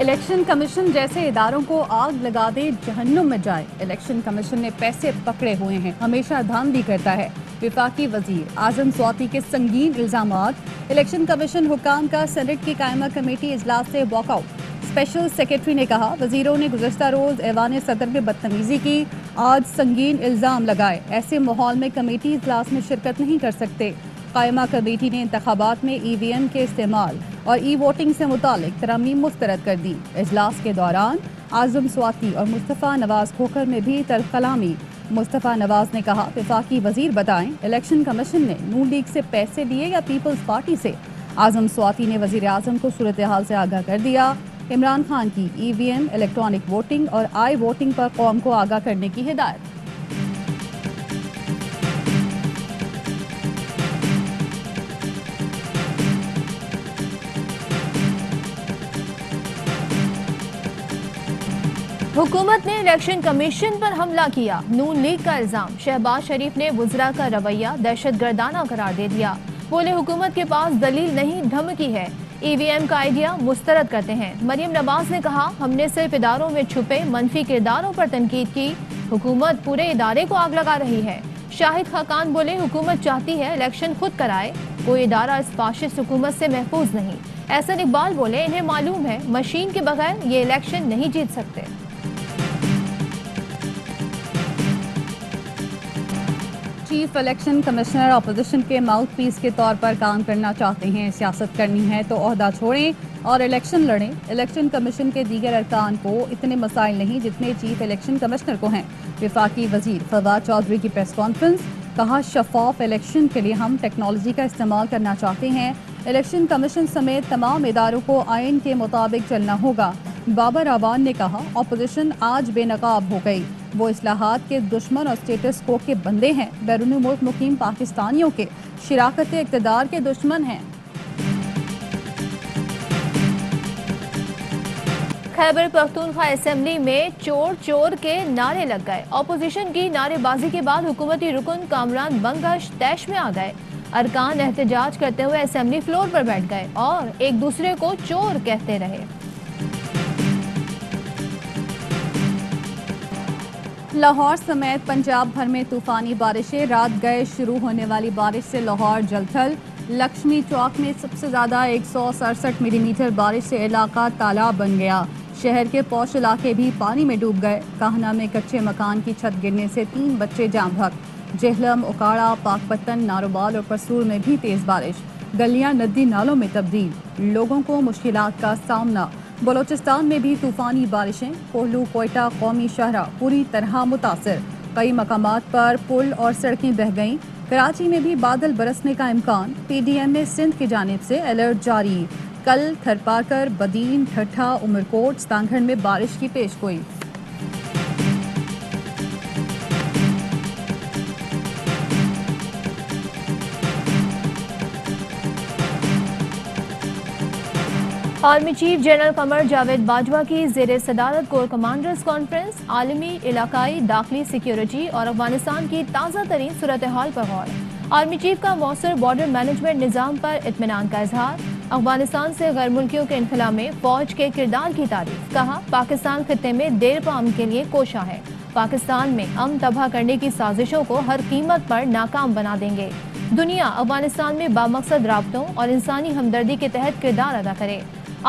Election commission جیسے اداروں کو آگ لگا دے جہنم میں جائے۔ الیکشن کمیشن نے پیسے پکڑے ہوئے ہیں، ہمیشہ دھاندلی کرتا ہے۔ وفاقی وزیر اعظم سواتی کے سنگین الزامات۔ الیکشن کمیشن حکام کا سینٹ کی قائمہ کمیٹی اجلاس سے واک آؤٹ۔ اسپیشل سیکرٹری نے کہا وزیروں نے گزشتہ روز ایوان صدر میں بدتمیزی کی، آج سنگین الزام لگائے۔ ایسے ماحول میں کمیٹی اجلاس میں شرکت نہیں کر سکتے۔ قائمہ کمیٹی نے انتخابات میں ای وی ایم کے استعمال اور ای ووٹنگ سے متعلق ترامیم مسترد کر دی۔ اجلاس کے دوران اعظم سواتی اور مصطفیٰ نواز کھوکھر میں بھی تلخ کلامی۔ مصطفیٰ نواز نے کہا وفاقی وزیر بتائیں الیکشن کمیشن نے نون لیگ سے پیسے لیے یا پیپلز پارٹی سے۔ اعظم سواتی نے وزیر اعظم کو صورتحال سے آگاہ کر دیا۔ عمران خان کی ای وی ایم، الیکٹرانک ووٹنگ اور آئی ووٹنگ پر قوم کو آگاہ کرنے کی ہدایت۔ حکومت نے الیکشن کمیشن پر حملہ کیا، نون لیگ کا الزام۔ شہباز شریف نے وزراء کا رویہ دہشت گردانہ قرار دے دیا، بولے حکومت کے پاس دلیل نہیں دھمکی ہے، ای وی ایم کا آئیڈیا مسترد کرتے ہیں۔ مریم نواز نے کہا ہم نے صرف اداروں میں چھپے منفی کرداروں پر تنقید کی، حکومت پورے ادارے کو آگ لگا رہی ہے۔ شاہد خاقان بولے حکومت چاہتی ہے الیکشن خود کرائے، کوئی ادارہ اس فاشسٹ حکومت سے محفوظ نہیں۔ احسن اقبال بولے انہیں معلوم ہے مشین کے بغیر یہ الیکشن نہیں جیت سکتے۔ چیف الیکشن کمشنر اپوزیشن کے ماؤتھ پیس کے طور پر کام کرنا چاہتے ہیں، سیاست کرنی ہے تو عہدہ چھوڑیں اور الیکشن لڑیں۔ الیکشن کمیشن کے دیگر ارکان کو اتنے مسائل نہیں جتنے چیف الیکشن کمشنر کو ہیں۔ وفاقی وزیر فواد چودھری کی پریس کانفرنس، کہا شفاف الیکشن کے لیے ہم ٹیکنالوجی کا استعمال کرنا چاہتے ہیں۔ الیکشن کمیشن سمیت تمام اداروں کو آئین کے مطابق چلنا ہوگا۔ بابر اعوان نے کہا اپوزیشن آج بے نقاب ہو گئی، وہ اصلاحات کے دشمن اور اسٹیٹس کو کے بندے ہیں، بیرون ملک مقیم پاکستانیوں کے شراکت اقتدار کے دشمن ہیں۔ خیبر پختونخوا اسمبلی میں چور چور کے نعرے لگ گئے۔ اپوزیشن کی نعرے بازی کے بعد حکومتی رکن کامران بنگش طیش میں آ گئے۔ ارکان احتجاج کرتے ہوئے اسمبلی فلور پر بیٹھ گئے اور ایک دوسرے کو چور کہتے رہے۔ لاہور سمیت پنجاب بھر میں طوفانی بارشیں، رات گئے شروع ہونے والی بارش سے لاہور جلتھل۔ لکشمی چوک میں سب سے زیادہ 167 ملی میٹر بارش سے علاقہ تالاب بن گیا۔ شہر کے پوش علاقے بھی پانی میں ڈوب گئے۔ کاہنہ میں کچے مکان کی چھت گرنے سے 3 بچے جاں بحق۔ جہلم، اکاڑا، پاک پتن، ناروبال اور پرسور میں بھی تیز بارش، گلیاں ندی نالوں میں تبدیل، لوگوں کو مشکلات کا سامنا۔ بلوچستان میں بھی طوفانی بارشیں، کوہلو کوئٹہ قومی شاہراہ پوری طرح متاثر، کئی مقامات پر پل اور سڑکیں بہہ گئیں۔ کراچی میں بھی بادل برسنے کا امکان، پی ڈی ایم میں سندھ کی جانب سے الرٹ جاری۔ کل تھرپاکر، بدین، ٹھٹھہ، عمرکوٹ، ستانگھڑ میں بارش کی پیش گوئی۔ Army chief general Qamar Javed Bajwa کی زیر صدارت کور کمانڈرز کانفرنس، عالمی، علاقائی، داخلی سیکیورٹی اور افغانستان کی تازہ ترین صورتحال پر غور۔ آرمی چیف کا مؤثر بارڈر مینجمنٹ نظام پر اطمینان کا اظہار، افغانستان سے غیر ملکیوں کے انخلا میں فوج کے کردار کی تعریف، کہا پاکستان خطے میں دیر پا امن کے لیے کوشاں ہے، پاکستان میں امن تباہ کرنے کی سازشوں کو ہر قیمت پر ناکام بنا دیں گے۔ دنیا افغانستان میں بامقصد رابطوں اور انسانی ہمدردی کے تحت کردار ادا کرے۔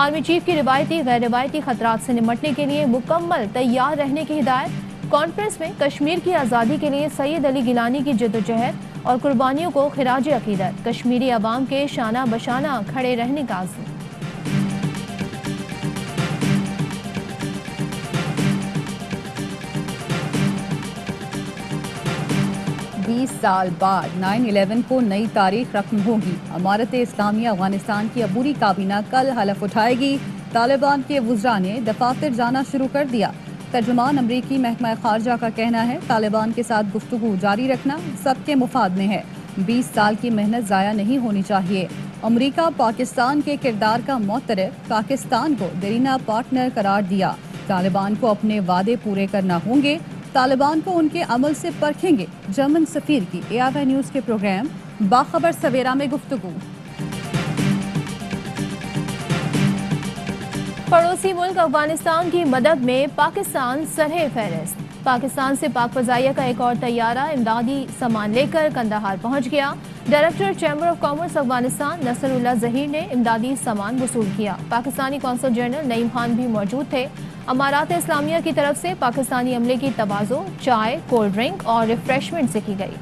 آرمی چیف کی روایتی غیر روایتی خطرات سے نمٹنے کے لیے مکمل تیار رہنے کی ہدایت۔ کانفرنس میں کشمیر کی آزادی کے لیے سید علی گیلانی کی جدوجہد اور قربانیوں کو خراج عقیدت، کشمیری عوام کے شانہ بشانہ کھڑے رہنے کا عزم۔ 20 سال بعد 9/11 کو نئی تاریخ رقم ہوگی۔ امارت اسلامیہ افغانستان کی عبوری کابینہ کل حلف اٹھائے گی۔ طالبان کے وزراء نے دفاتر جانا شروع کر دیا۔ ترجمان امریکی محکمہ خارجہ کا کہنا ہے طالبان کے ساتھ گفتگو جاری رکھنا سب کے مفاد میں ہے۔ 20 سال کی محنت ضائع نہیں ہونی چاہیے۔ امریکہ پاکستان کے کردار کا معترف، پاکستان کو دیرینہ پارٹنر قرار دیا۔ طالبان کو اپنے وعدے پورے کرنا ہوں گے، طالبان کو ان کے عمل سے پرکھیں گے۔ جرمن سفیر کی AFI نیوز کے پروگرام باخبر سویرا میں گفتگو۔ पड़ोसी मुल्क अफगानिस्तान की मदद में पाकिस्तान सरहे फहरिस्त। पाकिस्तान से पाक फजाइया का एक और तैयारा इमदादी सामान लेकर कंदाहार पहुंच गया। Director chamber of commerce Afghanistan Nasrullah Zaheer ने इमदादी सामान वसूल किया। पाकिस्तानी कौंसल जनरल नईम खान भी मौजूद थे। अमारात इस्लामिया की तरफ से पाकिस्तानी अमले की तवाज़ो चाय, कोल्ड ड्रिंक और रिफ्रेशमेंट से की गई।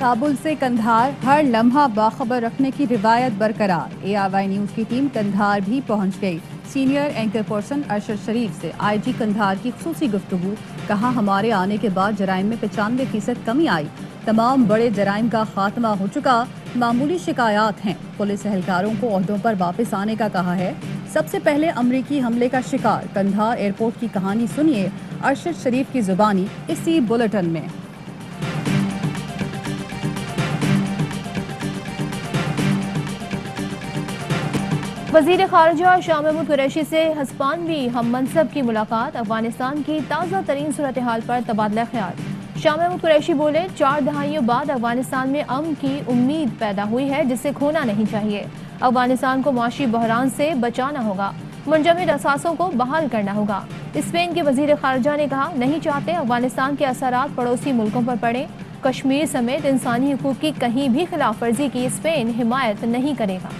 काबुल से कंधार हर लम्हा बाखबर रखने की रिवायत बरकरार। ARY न्यूज़ की टीम कंधार भी पहुंच गई। सीनियर एंकर पर्सन अरशद शरीफ से IG कंधार की खुसूसी गुफ्तगू। कहा, हमारे आने के बाद जराइम में 95% कमी आई। तमाम बड़े जराइम का खात्मा हो चुका, मामूली शिकायत हैं। पुलिस एहलकारों को ओहदों पर वापस आने का कहा है। सबसे पहले अमरीकी हमले का शिकार कंधार एयरपोर्ट की कहानी सुनिए अरशद शरीफ की जुबानी इसी बुलेटिन में। वज़ीर ख़ारिजा शाह महमूद कुरैशी से हस्पानवी हम मनसब की मुलाकात। अफगानिस्तान की ताज़ा तरीन सूरत हाल पर तबादला ख्याल। शाह महमूद कुरैशी बोले, 4 दहाइयों बाद अफगानिस्तान में अमन की उम्मीद पैदा हुई है जिसे खोना नहीं चाहिए। अफगानिस्तान को मुआशी बहरान से बचाना होगा, मुंजमद असासों को बहाल करना होगा। स्पेन के वज़ीर ख़ारिजा ने कहा, नहीं चाहते अफगानिस्तान के असरात पड़ोसी मुल्कों पर पड़े। कश्मीर समेत इंसानी हुकूक की कहीं भी खिलाफ वर्जी की स्पेन हिमायत नहीं करेगा।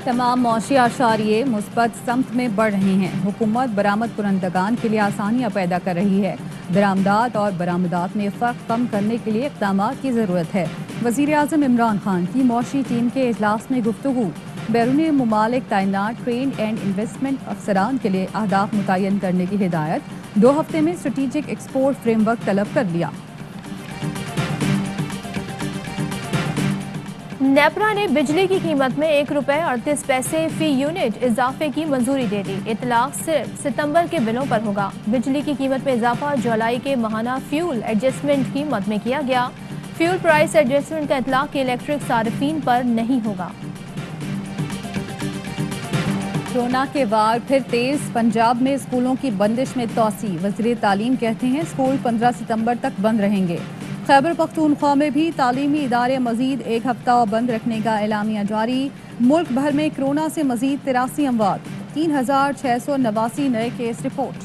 तमाम मौशी आशारिये मुस्बत समत में बढ़ रहे हैं। हुकूमत बरामद कुरंदगान के लिए आसानियाँ पैदा कर रही है। बरामदात और बरामदात में फ़र्क कम करने के लिए इक़दामात की ज़रूरत है। वज़ीर आज़म इमरान खान की मौशी टीम के इजलास में गुफ्तगू। बैरूनी मुमालिक तैनात ट्रेंड एंड इन्वेस्टमेंट अफसरान के लिए अहदाफ मुतय्यन करने की हिदायत। 2 हफ्ते में स्ट्रेटेजिक एक्सपोर्ट फ्रेमवर्क तलब कर लिया। नेपरा ने बिजली की कीमत में ₹1.38 फी यूनिट इजाफे की मंजूरी दे दी। इतलाक सिर्फ सितंबर के बिलों पर होगा। बिजली की कीमत में इजाफा जुलाई के माहाना फ्यूल एडजस्टमेंट की मद में किया गया। फ्यूल प्राइस एडजस्टमेंट का इतलाक के इलेक्ट्रिक सार्फिन पर नहीं होगा। कोरोना के वार फिर तेज। पंजाब में स्कूलों की बंदिश में तोसी। वज़ीर तालीम कहते हैं स्कूल 15 सितंबर तक बंद रहेंगे। खैबर पख्तूनख्वा में भी तालीमी इदारे मजीद 1 हफ्ता बंद रखने का एलामिया जारी। मुल्क भर में कोरोना से मजीद 83 अमवात, 3689 नए केस रिपोर्ट।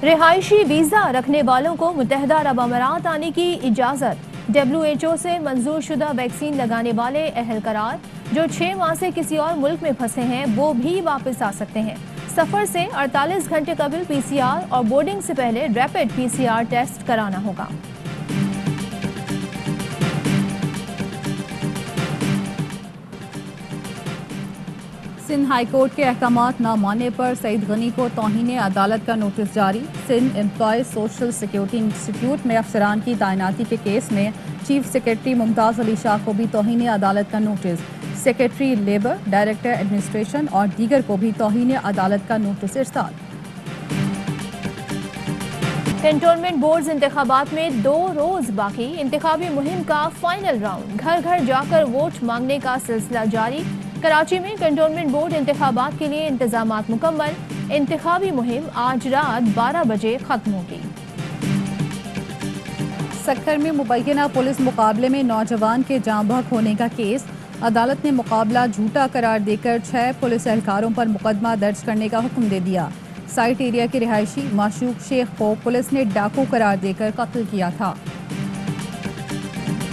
रिहायशी वीज़ा रखने वालों को मुत्तहदा अरब अमारात आने की इजाज़त। WHO से मंजूर शुदा वैक्सीन लगाने वाले अहलकारार जो 6 माह से किसी और मुल्क में फंसे हैं वो भी वापस आ सकते हैं। सफ़र से 48 घंटे कबल PCR और बोर्डिंग से पहले रैपिड PCR टेस्ट कराना होगा। सिंध हाई कोर्ट के अहकामात न मानने पर सईद गनी को तौहीन अदालत का नोटिस जारी। Sindh employees social security institute में अफसरान की तैनाती के केस में चीफ सेक्रेटरी मुमताज़ अली शाह को भी तौहीन अदालत का notice. Secretary labour, director administration और दीगर को भी तौहीन अदालत का नोटिस इरसाल। कैंटोनमेंट बोर्ड इंतखाबात में 2 रोज बाकी। इंतखाबी मुहिम का फाइनल राउंड, घर घर जाकर वोट मांगने का सिलसिला जारी। कराची में कैंटोनमेंट बोर्ड इंतखाबात के लिए इंतजामात मुकम्मल। इंतखाबी मुहिम आज रात 12 बजे खत्म होगी। सक्खर में मुबैना पुलिस मुकाबले में नौजवान के जाँ बहक होने का केस। अदालत ने मुकाबला झूठा करार देकर 6 पुलिस एहलकारों पर मुकदमा दर्ज करने का हुक्म दे दिया। साइट एरिया के रिहायशी माशूक शेख को पुलिस ने डाकू करार देकर कत्ल किया था।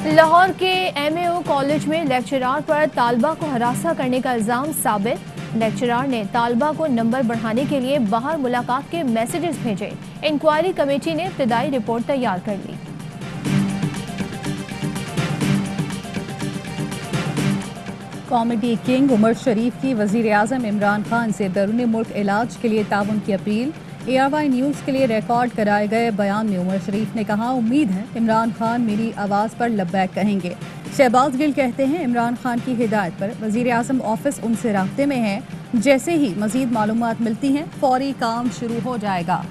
लाहौर के MAO कॉलेज में लेक्चरार पर तालबा को हरासा करने का इल्जाम साबित। लेक्चरार ने तालबा को नंबर बढ़ाने के लिए बाहर मुलाकात के मैसेजेस भेजे। इंक्वायरी कमेटी ने इब्तदाई रिपोर्ट तैयार कर ली। कॉमेडी किंग उमर शरीफ की वज़ीर आज़म इमरान खान से बैरून मुल्क इलाज के लिए ताउन की अपील। ARY न्यूज़ के लिए रिकॉर्ड कराए गए बयान में उमर शरीफ ने कहा, उम्मीद है इमरान खान मेरी आवाज़ पर लब्बैक कहेंगे। शहबाज गिल कहते हैं इमरान खान की हिदायत पर वज़ीर आज़म ऑफिस उनसे राब्ते में है। जैसे ही मज़ीद मालूमात मिलती हैं फौरी काम शुरू हो जाएगा।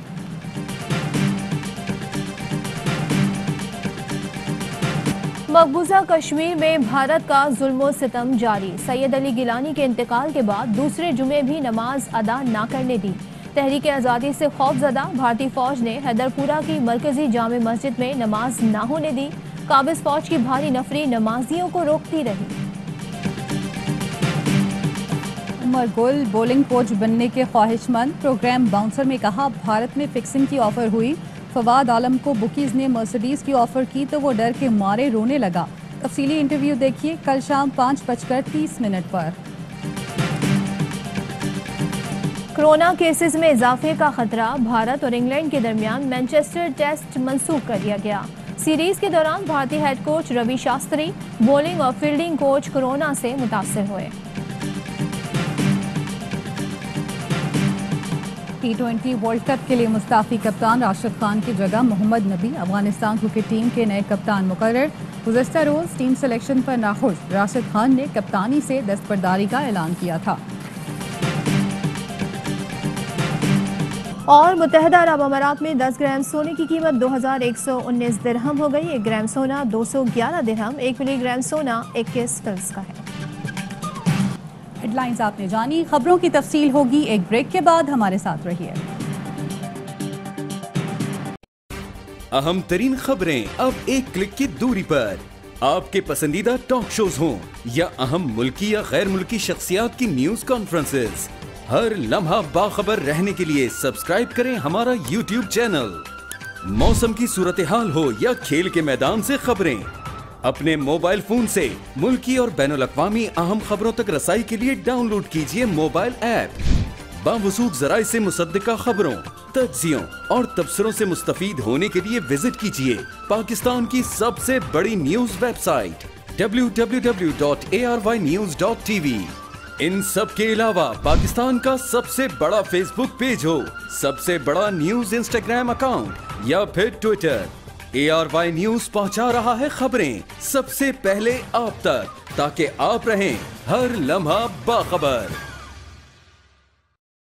मकबूजा कश्मीर में भारत का जुल्म सितम जारी। सैयद अली गिलानी के इंतकाल के बाद दूसरे जुमे भी नमाज अदा ना करने दी। तहरीक आज़ादी से खौफजदा भारतीय फौज ने हैदरपुरा की मरकजी जामे मस्जिद में नमाज ना होने दी। काबिज फौज की भारी नफरी नमाजियों को रोकती रही। उमर गुल बॉलिंग कोच बनने के ख्वाहिशमंद, प्रोग्राम बाउंसर में कहा भारत में फिक्सिंग की ऑफर हुई। फवाद आलम को बुकीज ने मर्सिडीज की ऑफर की तो वो डर के मारे रोने लगा। तफसीली इंटरव्यू देखिए कल शाम 5:30 पर। कोरोना केसेस में इजाफे का खतरा, भारत और इंग्लैंड के दरमियान मैनचेस्टर टेस्ट मंसूख कर दिया गया। सीरीज के दौरान भारतीय head coach Ravi Shastri, bowling और फील्डिंग कोच कोरोना से मुतासर हुए। T20 वर्ल्ड कप के लिए मुस्ताफी कप्तान राशिद खान की जगह मोहम्मद नबी अफगानिस्तान क्रिकेट टीम के नए कप्तान मुकर्रर। गुज़श्ता रोज टीम सिलेक्शन पर नाखुश राशिद खान ने कप्तानी से दस्तबरदारी का ऐलान किया था। और मुत्तहदा अरब अमारात में 10 ग्राम सोने की कीमत 2119 दिरहम हो गई। 1 ग्राम सोना 211 दिरहम, 1 मिलीग्राम सोना 21 फिल्स का है। हेडलाइंस आपने जानी, खबरों की तफसील होगी एक ब्रेक के बाद। हमारे साथ रहिए। अहम तरीन खबरें अब एक क्लिक की दूरी पर। आपके पसंदीदा टॉक शोज हों या अहम मुल्की या गैर मुल्की शख्सियात की न्यूज कॉन्फ्रेंसेस, हर लम्हा बाखबर रहने के लिए सब्सक्राइब करें हमारा YouTube चैनल। मौसम की सूरत हाल हो या खेल के मैदान से खबरें, अपने मोबाइल फोन से मुल्की और बैनुल अक़वामी अहम खबरों तक रसाई के लिए डाउनलोड कीजिए मोबाइल ऐप। बावसूख ज़राए से मुसद्दिका खबरों, तज्ज़ियों और तबसरों से मुस्तफीद होने के लिए विजिट कीजिए पाकिस्तान की सबसे बड़ी न्यूज वेबसाइट www.arYnews.tv। इन सब के अलावा पाकिस्तान का सबसे बड़ा फेसबुक पेज हो, सबसे बड़ा न्यूज इंस्टाग्राम अकाउंट या फिर ट्विटर, ARY न्यूज पहुंचा रहा है खबरें सबसे पहले आप तक, ताकि आप रहें हर लम्हा बाखबर।